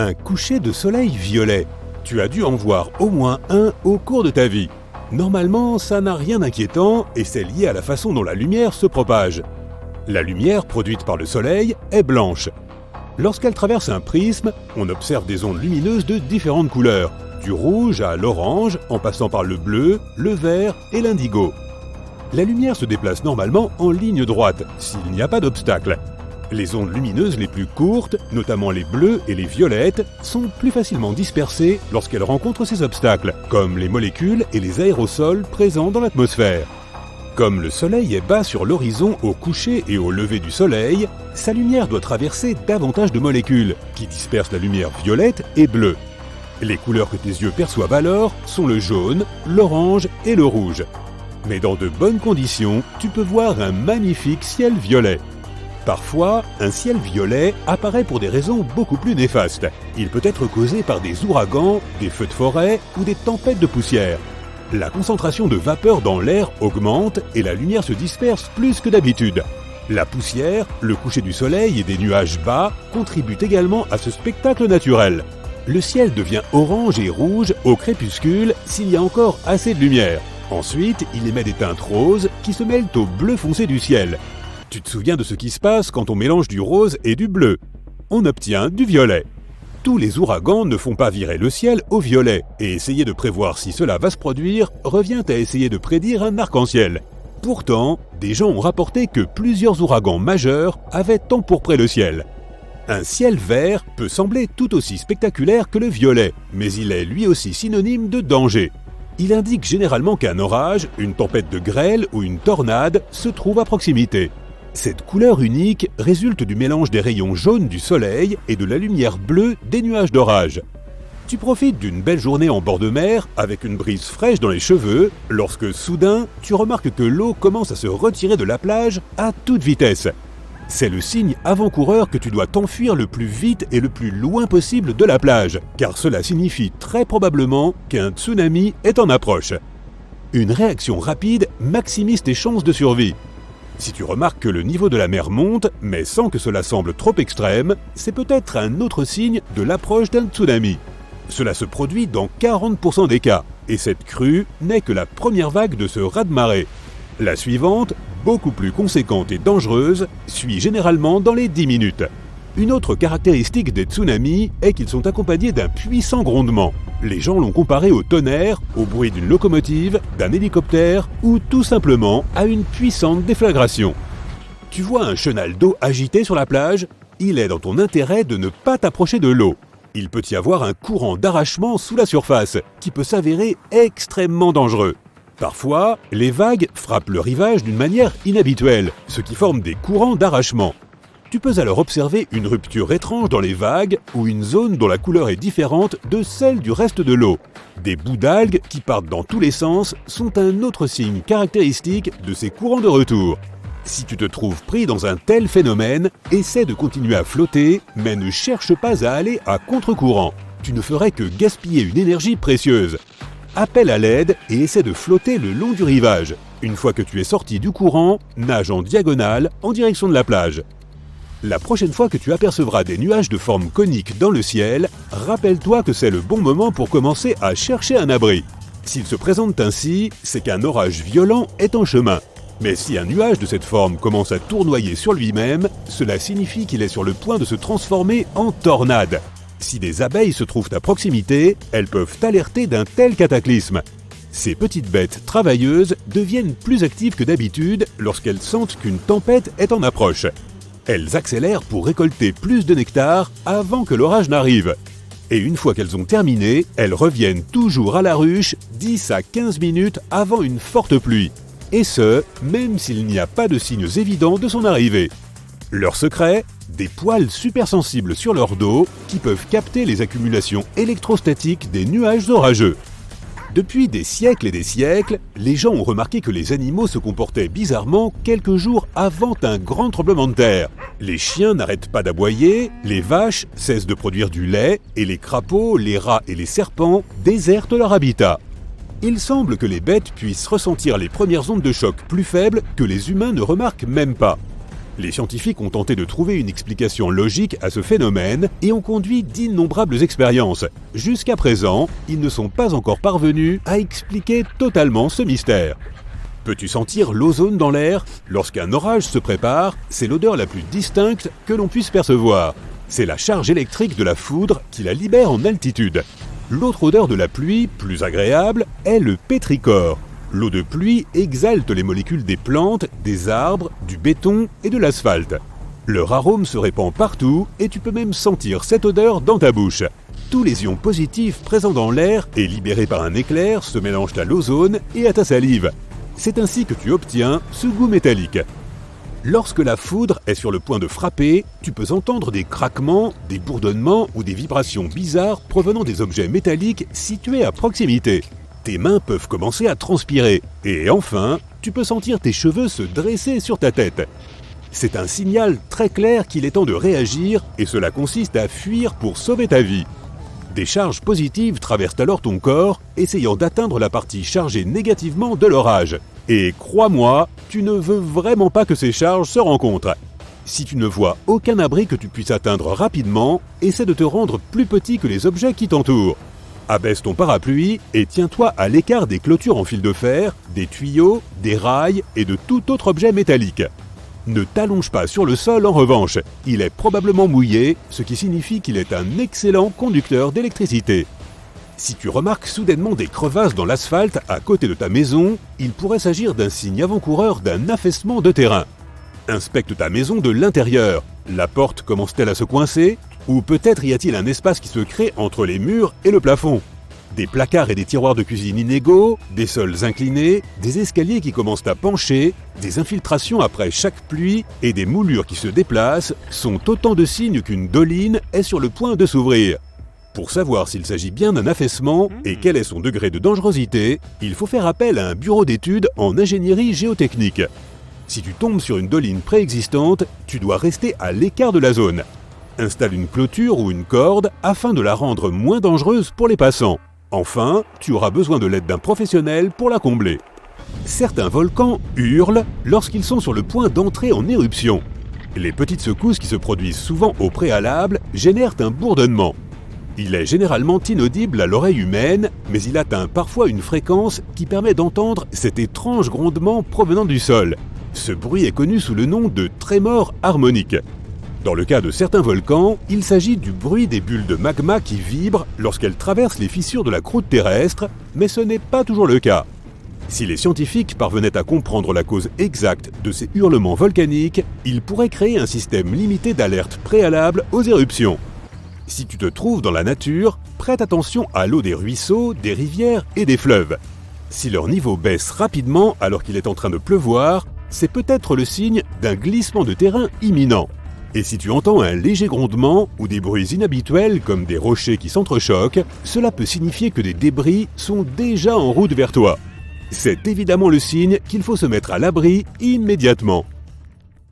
Un coucher de soleil violet. Tu as dû en voir au moins un au cours de ta vie. Normalement, ça n'a rien d'inquiétant et c'est lié à la façon dont la lumière se propage. La lumière produite par le soleil est blanche. Lorsqu'elle traverse un prisme, on observe des ondes lumineuses de différentes couleurs, du rouge à l'orange, en passant par le bleu, le vert et l'indigo. La lumière se déplace normalement en ligne droite, s'il n'y a pas d'obstacle. Les ondes lumineuses les plus courtes, notamment les bleues et les violettes, sont plus facilement dispersées lorsqu'elles rencontrent ces obstacles, comme les molécules et les aérosols présents dans l'atmosphère. Comme le soleil est bas sur l'horizon au coucher et au lever du soleil, sa lumière doit traverser davantage de molécules, qui dispersent la lumière violette et bleue. Les couleurs que tes yeux perçoivent alors sont le jaune, l'orange et le rouge. Mais dans de bonnes conditions, tu peux voir un magnifique ciel violet. Parfois, un ciel violet apparaît pour des raisons beaucoup plus néfastes. Il peut être causé par des ouragans, des feux de forêt ou des tempêtes de poussière. La concentration de vapeur dans l'air augmente et la lumière se disperse plus que d'habitude. La poussière, le coucher du soleil et des nuages bas contribuent également à ce spectacle naturel. Le ciel devient orange et rouge au crépuscule s'il y a encore assez de lumière. Ensuite, il émet des teintes roses qui se mêlent au bleu foncé du ciel. Tu te souviens de ce qui se passe quand on mélange du rose et du bleu? On obtient du violet. Tous les ouragans ne font pas virer le ciel au violet, et essayer de prévoir si cela va se produire revient à essayer de prédire un arc-en-ciel. Pourtant, des gens ont rapporté que plusieurs ouragans majeurs avaient empourpré le ciel. Un ciel vert peut sembler tout aussi spectaculaire que le violet, mais il est lui aussi synonyme de danger. Il indique généralement qu'un orage, une tempête de grêle ou une tornade se trouve à proximité. Cette couleur unique résulte du mélange des rayons jaunes du soleil et de la lumière bleue des nuages d'orage. Tu profites d'une belle journée en bord de mer avec une brise fraîche dans les cheveux lorsque soudain tu remarques que l'eau commence à se retirer de la plage à toute vitesse. C'est le signe avant-coureur que tu dois t'enfuir le plus vite et le plus loin possible de la plage, car cela signifie très probablement qu'un tsunami est en approche. Une réaction rapide maximise tes chances de survie. Si tu remarques que le niveau de la mer monte, mais sans que cela semble trop extrême, c'est peut-être un autre signe de l'approche d'un tsunami. Cela se produit dans 40% des cas, et cette crue n'est que la première vague de ce raz-de-marée. La suivante, beaucoup plus conséquente et dangereuse, suit généralement dans les 10 minutes. Une autre caractéristique des tsunamis est qu'ils sont accompagnés d'un puissant grondement. Les gens l'ont comparé au tonnerre, au bruit d'une locomotive, d'un hélicoptère ou tout simplement à une puissante déflagration. Tu vois un chenal d'eau agité sur la plage? Il est dans ton intérêt de ne pas t'approcher de l'eau. Il peut y avoir un courant d'arrachement sous la surface qui peut s'avérer extrêmement dangereux. Parfois, les vagues frappent le rivage d'une manière inhabituelle, ce qui forme des courants d'arrachement. Tu peux alors observer une rupture étrange dans les vagues ou une zone dont la couleur est différente de celle du reste de l'eau. Des bouts d'algues qui partent dans tous les sens sont un autre signe caractéristique de ces courants de retour. Si tu te trouves pris dans un tel phénomène, essaie de continuer à flotter, mais ne cherche pas à aller à contre-courant. Tu ne ferais que gaspiller une énergie précieuse. Appelle à l'aide et essaie de flotter le long du rivage. Une fois que tu es sorti du courant, nage en diagonale en direction de la plage. La prochaine fois que tu apercevras des nuages de forme conique dans le ciel, rappelle-toi que c'est le bon moment pour commencer à chercher un abri. S'ils se présentent ainsi, c'est qu'un orage violent est en chemin. Mais si un nuage de cette forme commence à tournoyer sur lui-même, cela signifie qu'il est sur le point de se transformer en tornade. Si des abeilles se trouvent à proximité, elles peuvent t'alerter d'un tel cataclysme. Ces petites bêtes travailleuses deviennent plus actives que d'habitude lorsqu'elles sentent qu'une tempête est en approche. Elles accélèrent pour récolter plus de nectar avant que l'orage n'arrive. Et une fois qu'elles ont terminé, elles reviennent toujours à la ruche 10 à 15 minutes avant une forte pluie. Et ce, même s'il n'y a pas de signes évidents de son arrivée. Leur secret? Des poils supersensibles sur leur dos qui peuvent capter les accumulations électrostatiques des nuages orageux. Depuis des siècles et des siècles, les gens ont remarqué que les animaux se comportaient bizarrement quelques jours avant un grand tremblement de terre. Les chiens n'arrêtent pas d'aboyer, les vaches cessent de produire du lait et les crapauds, les rats et les serpents désertent leur habitat. Il semble que les bêtes puissent ressentir les premières ondes de choc plus faibles que les humains ne remarquent même pas. Les scientifiques ont tenté de trouver une explication logique à ce phénomène et ont conduit d'innombrables expériences. Jusqu'à présent, ils ne sont pas encore parvenus à expliquer totalement ce mystère. Peux-tu sentir l'ozone dans l'air? Lorsqu'un orage se prépare, c'est l'odeur la plus distincte que l'on puisse percevoir. C'est la charge électrique de la foudre qui la libère en altitude. L'autre odeur de la pluie, plus agréable, est le pétrichor. L'eau de pluie exalte les molécules des plantes, des arbres, du béton et de l'asphalte. Leur arôme se répand partout et tu peux même sentir cette odeur dans ta bouche. Tous les ions positifs présents dans l'air et libérés par un éclair se mélangent à l'ozone et à ta salive. C'est ainsi que tu obtiens ce goût métallique. Lorsque la foudre est sur le point de frapper, tu peux entendre des craquements, des bourdonnements ou des vibrations bizarres provenant des objets métalliques situés à proximité. Tes mains peuvent commencer à transpirer. Et enfin, tu peux sentir tes cheveux se dresser sur ta tête. C'est un signal très clair qu'il est temps de réagir et cela consiste à fuir pour sauver ta vie. Des charges positives traversent alors ton corps, essayant d'atteindre la partie chargée négativement de l'orage. Et crois-moi, tu ne veux vraiment pas que ces charges se rencontrent. Si tu ne vois aucun abri que tu puisses atteindre rapidement, essaie de te rendre plus petit que les objets qui t'entourent. Abaisse ton parapluie et tiens-toi à l'écart des clôtures en fil de fer, des tuyaux, des rails et de tout autre objet métallique. Ne t'allonge pas sur le sol en revanche, il est probablement mouillé, ce qui signifie qu'il est un excellent conducteur d'électricité. Si tu remarques soudainement des crevasses dans l'asphalte à côté de ta maison, il pourrait s'agir d'un signe avant-coureur d'un affaissement de terrain. Inspecte ta maison de l'intérieur. La porte commence-t-elle à se coincer? Ou peut-être y a-t-il un espace qui se crée entre les murs et le plafond? Des placards et des tiroirs de cuisine inégaux, des sols inclinés, des escaliers qui commencent à pencher, des infiltrations après chaque pluie et des moulures qui se déplacent sont autant de signes qu'une doline est sur le point de s'ouvrir. Pour savoir s'il s'agit bien d'un affaissement et quel est son degré de dangerosité, il faut faire appel à un bureau d'études en ingénierie géotechnique. Si tu tombes sur une doline préexistante, tu dois rester à l'écart de la zone. Installe une clôture ou une corde afin de la rendre moins dangereuse pour les passants. Enfin, tu auras besoin de l'aide d'un professionnel pour la combler. Certains volcans hurlent lorsqu'ils sont sur le point d'entrer en éruption. Les petites secousses qui se produisent souvent au préalable génèrent un bourdonnement. Il est généralement inaudible à l'oreille humaine, mais il atteint parfois une fréquence qui permet d'entendre cet étrange grondement provenant du sol. Ce bruit est connu sous le nom de trémor harmonique. Dans le cas de certains volcans, il s'agit du bruit des bulles de magma qui vibrent lorsqu'elles traversent les fissures de la croûte terrestre, mais ce n'est pas toujours le cas. Si les scientifiques parvenaient à comprendre la cause exacte de ces hurlements volcaniques, ils pourraient créer un système limité d'alerte préalable aux éruptions. Si tu te trouves dans la nature, prête attention à l'eau des ruisseaux, des rivières et des fleuves. Si leur niveau baisse rapidement alors qu'il est en train de pleuvoir, c'est peut-être le signe d'un glissement de terrain imminent. Et si tu entends un léger grondement ou des bruits inhabituels comme des rochers qui s'entrechoquent, cela peut signifier que des débris sont déjà en route vers toi. C'est évidemment le signe qu'il faut se mettre à l'abri immédiatement.